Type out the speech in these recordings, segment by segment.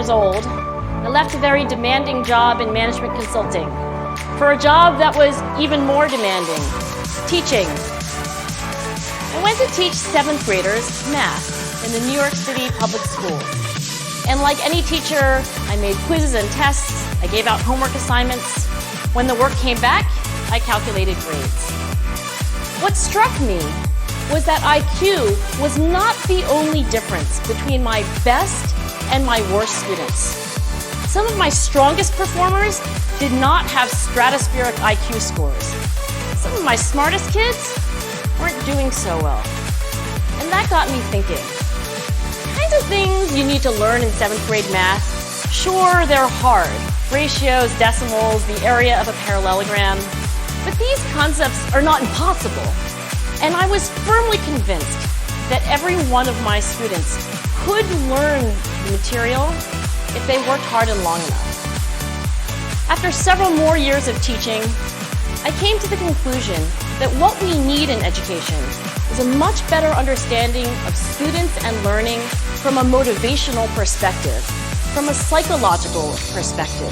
years old, I left a very demanding job in management consulting for a job that was even more demanding, teaching. I went to teach 7th graders math in the New York City public schools. And like any teacher, I made quizzes and tests, I gave out homework assignments. When the work came back, I calculated grades. What struck me was that IQ was not the only difference between my best and my worst students. Some of my strongest performers did not have stratospheric IQ scores. Some of my smartest kids weren't doing so well. And that got me thinking. The kinds of things you need to learn in 7th grade math, sure, they're hard. Ratios, decimals, the area of a parallelogram. But these concepts are not impossible. And I was firmly convinced that every one of my students could learn the material if they worked hard and long enough. After several more years of teaching, I came to the conclusion that what we need in education is a much better understanding of students and learning from a motivational perspective, from a psychological perspective.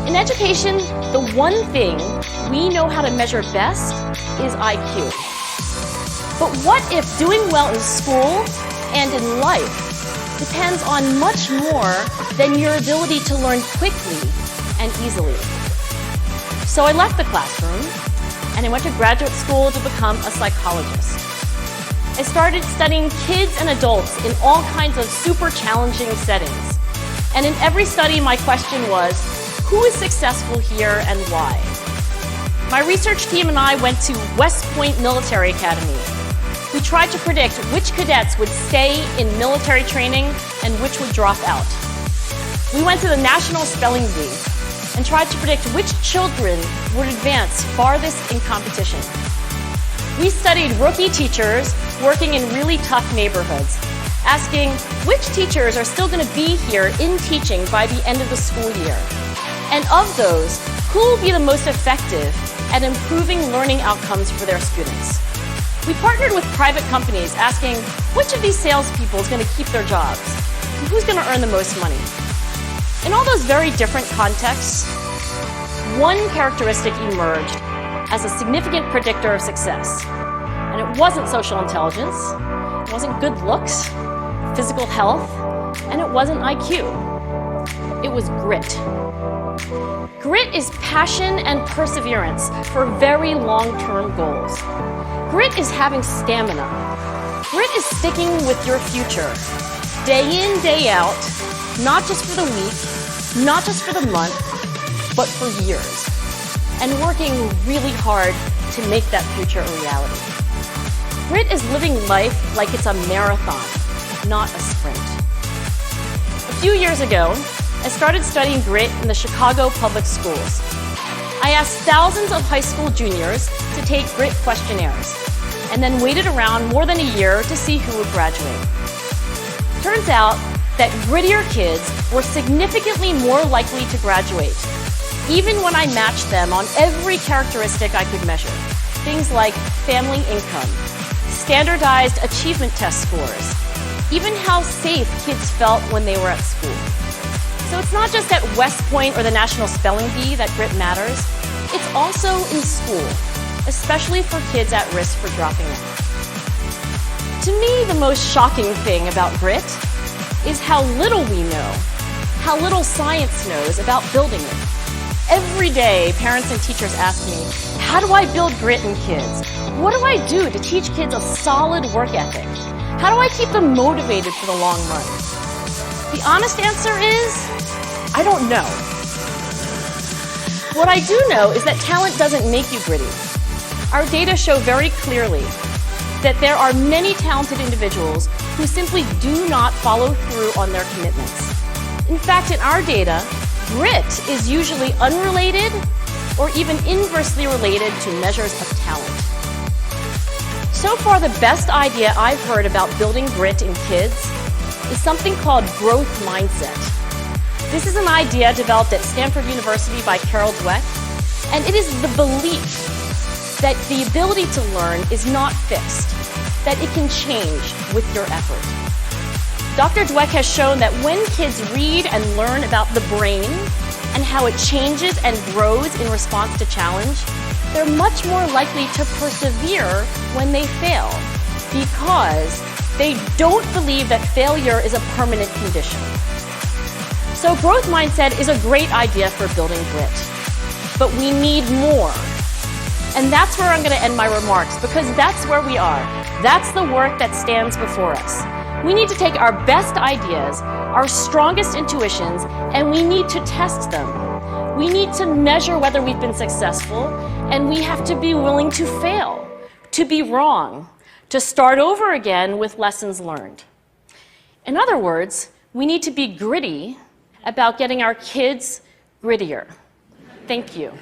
In education, the one thing we know how to measure best is IQ. But what if doing well in school and in life depends on much more than your ability to learn quickly and easily? So I left the classroom and I went to graduate school to become a psychologist. I started studying kids and adults in all kinds of super challenging settings. And in every study, my question was, who is successful here and why? My research team and I went to West Point Military Academy. We tried to predict which cadets would stay in military training and which would drop out. We went to the National Spelling Bee and tried to predict which children would advance farthest in competition. We studied rookie teachers working in really tough neighborhoods, asking which teachers are still going to be here in teaching by the end of the school year. And of those, who will be the most effective at improving learning outcomes for their students? We partnered with private companies asking which of these salespeople is going to keep their jobs and who's going to earn the most money. In all those very different contexts, one characteristic emerged as a significant predictor of success. And it wasn't social intelligence, it wasn't good looks, physical health, and it wasn't IQ. It was grit. Grit is passion and perseverance for very long-term goals. Grit is having stamina. Grit is sticking with your future, day in, day out, not just for the week, not just for the month, but for years, and working really hard to make that future a reality. Grit is living life like it's a marathon, not a sprint. A few years ago, I started studying grit in the Chicago public schools. I asked thousands of high school juniors to take grit questionnaires, and then waited around more than a year to see who would graduate. Turns out that grittier kids were significantly more likely to graduate, even when I matched them on every characteristic I could measure. Things like family income, standardized achievement test scores, even how safe kids felt when they were at school. So it's not just at West Point or the National Spelling Bee that grit matters, it's also in school, especially for kids at risk for dropping out. To me, the most shocking thing about grit is how little we know, how little science knows about building it. Every day, parents and teachers ask me, how do I build grit in kids? What do I do to teach kids a solid work ethic? How do I keep them motivated for the long run? The honest answer is, I don't know. What I do know is that talent doesn't make you gritty. Our data show very clearly that there are many talented individuals who simply do not follow through on their commitments. In fact, in our data, grit is usually unrelated or even inversely related to measures of talent. So far, the best idea I've heard about building grit in kids is something called growth mindset. This is an idea developed at Stanford University by Carol Dweck, and it is the belief that the ability to learn is not fixed, that it can change with your effort. Dr. Dweck has shown that when kids read and learn about the brain and how it changes and grows in response to challenge, they're much more likely to persevere when they fail because they don't believe that failure is a permanent condition. So growth mindset is a great idea for building grit, but we need more. And that's where I'm going to end my remarks because that's where we are. That's the work that stands before us. We need to take our best ideas, our strongest intuitions, and we need to test them. We need to measure whether we've been successful, and we have to be willing to fail, to be wrong, to start over again with lessons learned. In other words, we need to be gritty about getting our kids grittier. Thank you.